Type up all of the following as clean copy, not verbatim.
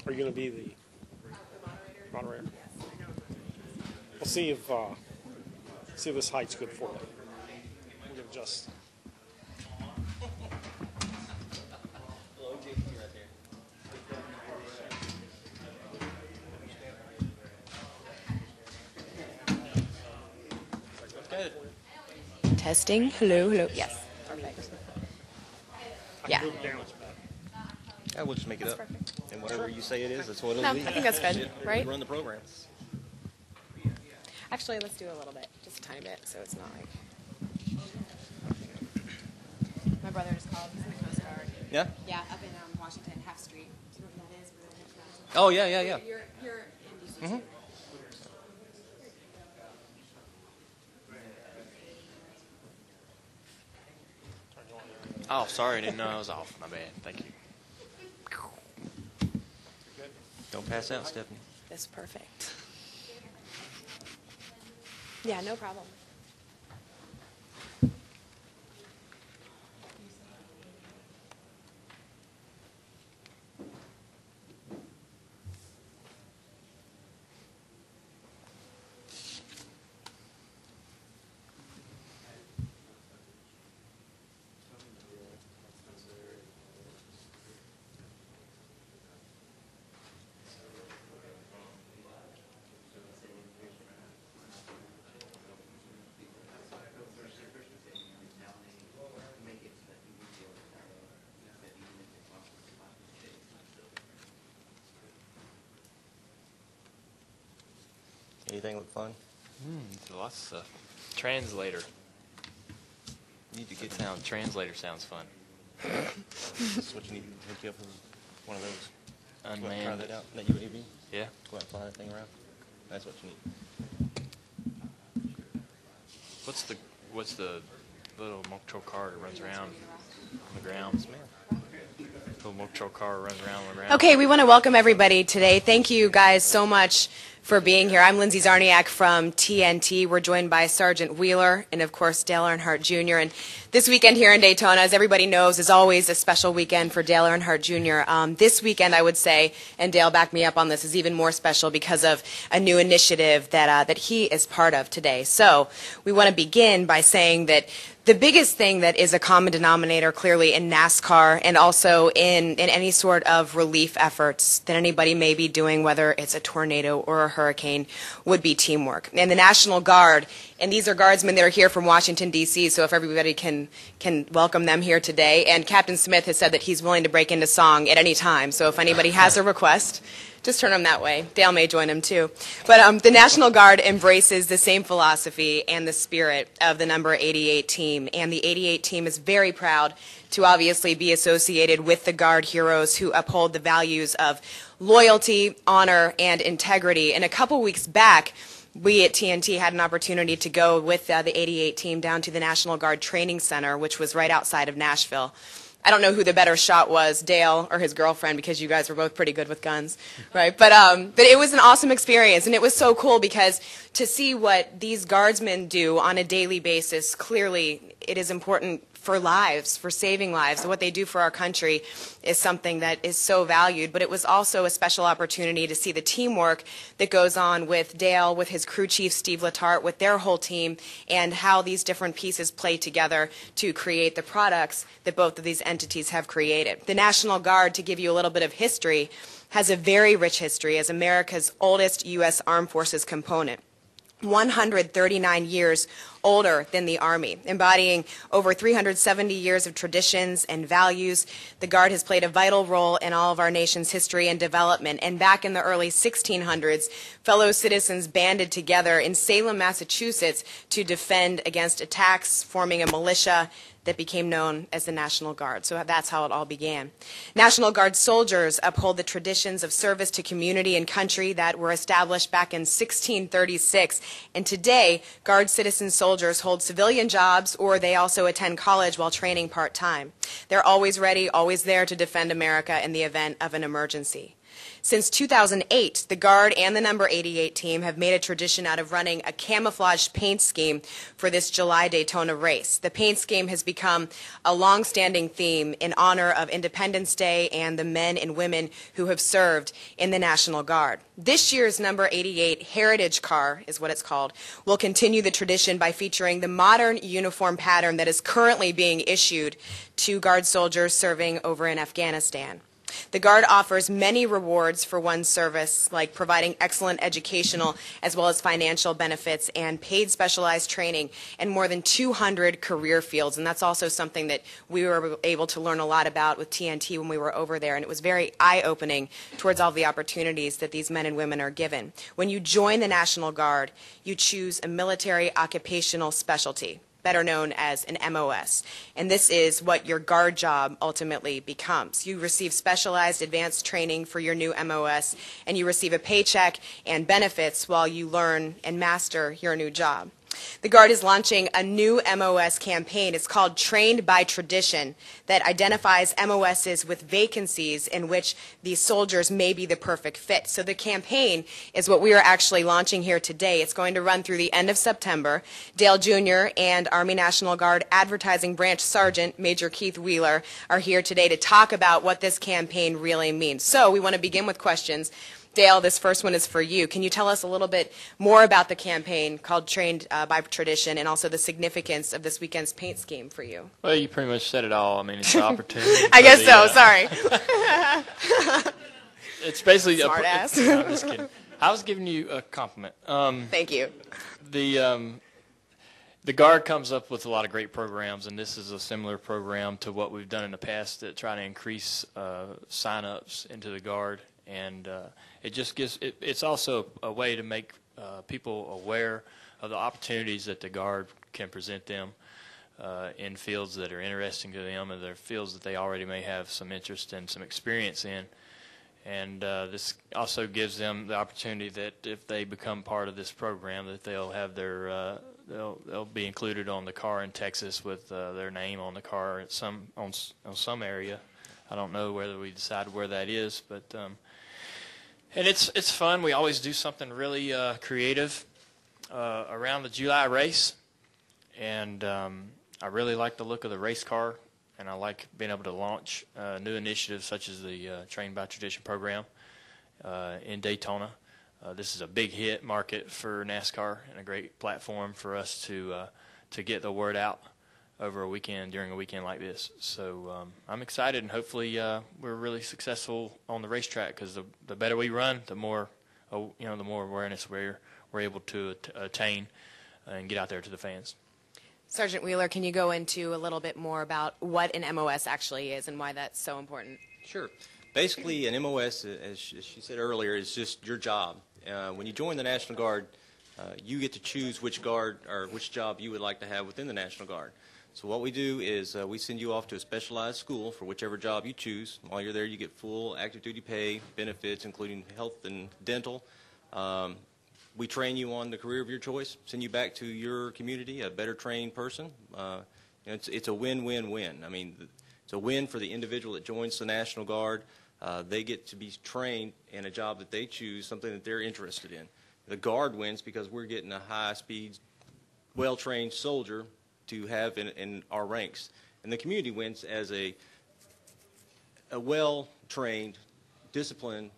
Are you going to be the moderator? We'll see if this height's good for you. We're going to adjust. Testing. Hello, hello. Yes. Perfect. Yeah. I will just make it up. Perfect. And whatever you say it is, that's what it'll be. I think that's good, right? Run the program. Actually, let's do a little bit, just a tiny bit, so it's not like... My brother just called. He's in the Coast Guard. Yeah? Yeah, up in Washington, Half Street. Do you know what that is? Oh, yeah. You're in D.C. too. Oh, sorry, I didn't know I was off. My bad. Thank you. Don't pass out, Stephanie. That's perfect. Yeah, no problem. Anything look fun? Lots of stuff. Translator. You need to get down. Translator sounds fun. That's what you need to hook you up with one of those. Unmanned. Try that out. That UAV? Yeah. Go out and fly that thing around. That's what you need. What's the little motor car that runs around on the ground? Little motor car runs around on the ground. Okay, we want to welcome everybody today. Thank you guys so much for being here. I'm Lindsay Zarniak from TNT. We're joined by Sergeant Wheeler and, of course, Dale Earnhardt Jr. And this weekend here in Daytona, as everybody knows, is always a special weekend for Dale Earnhardt Jr. This weekend, I would say, and Dale backed me up on this, is even more special because of a new initiative that he is part of today. So we want to begin by saying that the biggest thing that is a common denominator clearly in NASCAR and also in any sort of relief efforts that anybody may be doing, whether it's a tornado or a hurricane, would be teamwork. And the National Guard, and these are guardsmen that are here from Washington, D.C., so if everybody can welcome them here today. And Captain Smith has said that he's willing to break into song at any time, so if anybody has a request, just turn them that way. Dale may join him too. But the National Guard embraces the same philosophy and the spirit of the number 88 team. And the 88 team is very proud to obviously be associated with the Guard heroes who uphold the values of loyalty, honor, and integrity. And a couple weeks back, we at TNT had an opportunity to go with the 88 team down to the National Guard Training Center, which was right outside of Nashville. I don't know who the better shot was, Dale or his girlfriend, because you guys were both pretty good with guns, right? But it was an awesome experience, and it was so cool because to see what these guardsmen do on a daily basis, clearly it is important for lives, for saving lives. What they do for our country is something that is so valued, but it was also a special opportunity to see the teamwork that goes on with Dale, with his crew chief, Steve Letarte, with their whole team, and how these different pieces play together to create the products that both of these entities have created. The National Guard, to give you a little bit of history, has a very rich history as America's oldest U.S. Armed Forces component. 139 years older than the Army, embodying over 370 years of traditions and values. The Guard has played a vital role in all of our nation's history and development. And back in the early 1600s, fellow citizens banded together in Salem, Massachusetts to defend against attacks, forming a militia that became known as the National Guard. So that's how it all began. National Guard soldiers uphold the traditions of service to community and country that were established back in 1636. And today, Guard citizen soldiers hold civilian jobs, or they also attend college while training part-time. They're always ready, always there to defend America in the event of an emergency. Since 2008, the Guard and the number 88 team have made a tradition out of running a camouflage paint scheme for this July Daytona race. The paint scheme has become a long-standing theme in honor of Independence Day and the men and women who have served in the National Guard. This year's number 88 Heritage Car, is what it's called, will continue the tradition by featuring the modern uniform pattern that is currently being issued to Guard soldiers serving over in Afghanistan. The Guard offers many rewards for one's service, like providing excellent educational as well as financial benefits and paid specialized training and more than 200 career fields. And that's also something that we were able to learn a lot about with TNT when we were over there. And it was very eye-opening towards all the opportunities that these men and women are given. When you join the National Guard, you choose a military occupational specialty, better known as an MOS. And this is what your Guard job ultimately becomes. You receive specialized advanced training for your new MOS, and you receive a paycheck and benefits while you learn and master your new job. The Guard is launching a new MOS campaign. It's called Trained by Tradition, that identifies MOSs with vacancies in which these soldiers may be the perfect fit. So the campaign is what we are actually launching here today. It's going to run through the end of September. Dale Jr. and Army National Guard Advertising Branch Sergeant Major Keith Wheeler are here today to talk about what this campaign really means. So we want to begin with questions. Dale, this first one is for you. Can you tell us a little bit more about the campaign called Trained by Tradition and also the significance of this weekend's paint scheme for you? Well, you pretty much said it all. I mean, it's an opportunity. I guess so. Sorry. It's basically Smart ass. No, I'm just kidding. I was giving you a compliment. Thank you. The Guard comes up with a lot of great programs, and this is a similar program to what we've done in the past to try to increase sign-ups into the Guard. And it just gives it's also a way to make people aware of the opportunities that the Guard can present them in fields that are interesting to them, and their fields that they already may have some interest and some experience in. And this also gives them the opportunity that if they become part of this program, that they'll have their they'll be included on the car in Texas with their name on the car at on some area. I don't know whether we decide where that is, but and it's fun. We always do something really creative around the July race, and I really like the look of the race car, and I like being able to launch new initiatives such as the Trained by Tradition program in Daytona. This is a big hit market for NASCAR and a great platform for us to get the word out over a weekend, during a weekend like this. So I'm excited, and hopefully we're really successful on the racetrack, because the better we run, the more the more awareness we're able to attain and get out there to the fans. Sergeant Wheeler, can you go into a little bit more about what an MOS actually is and why that's so important? Sure. Basically, an MOS, as she said earlier, is just your job. When you join the National Guard, you get to choose which guard or which job you would like to have within the National Guard. So what we do is we send you off to a specialized school for whichever job you choose. While you're there, you get full active duty pay, benefits, including health and dental. We train you on the career of your choice, send you back to your community, a better trained person. It's a win-win-win. I mean, it's a win for the individual that joins the National Guard. They get to be trained in a job that they choose, something that they're interested in. The Guard wins because we're getting a high-speed, well-trained soldier to have in our ranks. And the community wins as a well-trained, disciplined,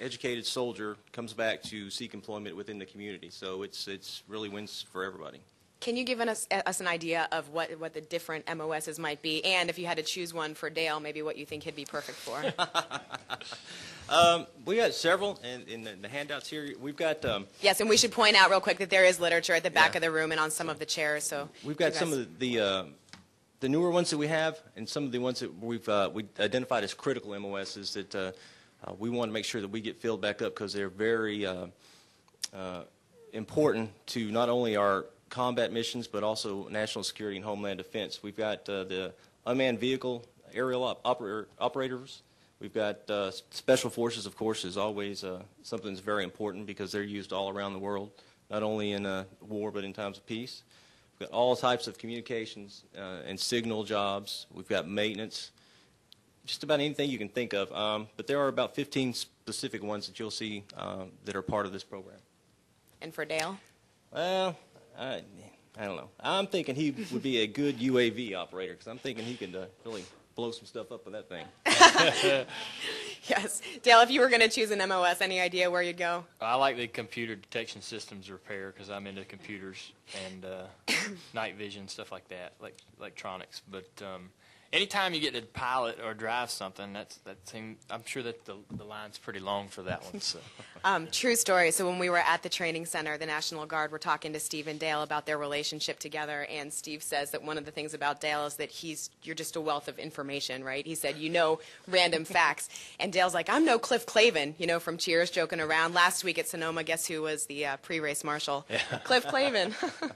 educated soldier comes back to seek employment within the community. So it's really wins for everybody. Can you give us an idea of what the different MOSs might be, and if you had to choose one for Dale, maybe what you think he'd be perfect for? We got several, and in the handouts here, we've got... yes, and we should point out real quick that there is literature at the back of the room and on some of the chairs. So we've got some of the newer ones that we have, and some of the ones that we identified as critical MOSs that we want to make sure that we get filled back up, because they're very important to not only our combat missions, but also national security and homeland defense. We've got the unmanned vehicle aerial operators. We've got special forces, of course, is always something that's very important, because they're used all around the world, not only in war but in times of peace. We've got all types of communications and signal jobs. We've got maintenance. just about anything you can think of. But there are about 15 specific ones that you'll see that are part of this program. And for Dale? Well, I don't know. I'm thinking he would be a good UAV operator because I'm thinking he could really blow some stuff up with that thing. Yes. Dale, if you were going to choose an MOS, any idea where you'd go? I like the computer detection systems repair because I'm into computers and night vision, stuff like that, like electronics. But anytime you get to pilot or drive something, I'm sure that the line's pretty long for that one. So. True story. So when we were at the training center, the National Guard were talking to Steve and Dale about their relationship together, and Steve says that one of the things about Dale is that you're just a wealth of information, right? He said, random facts. And Dale's like, I'm no Cliff Clavin, from Cheers, joking around. Last week at Sonoma, guess who was the pre-race marshal? Yeah. Cliff Clavin. Yeah.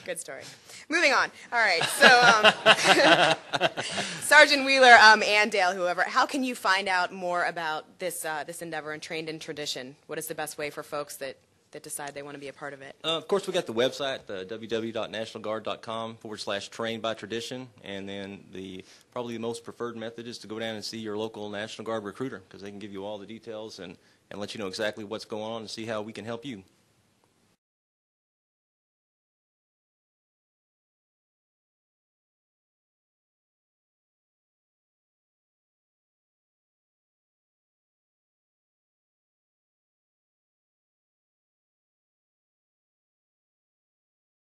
Good story. Moving on. All right. So Sergeant Wheeler and Dale, whoever, how can you find out more about this endeavor and Trained in Tradition? What is the best way for folks that decide they want to be a part of it? Of course, we got the website, www.nationalguard.com/trained by tradition, and then probably the most preferred method is to go down and see your local National Guard recruiter because they can give you all the details and let you know exactly what's going on and see how we can help you.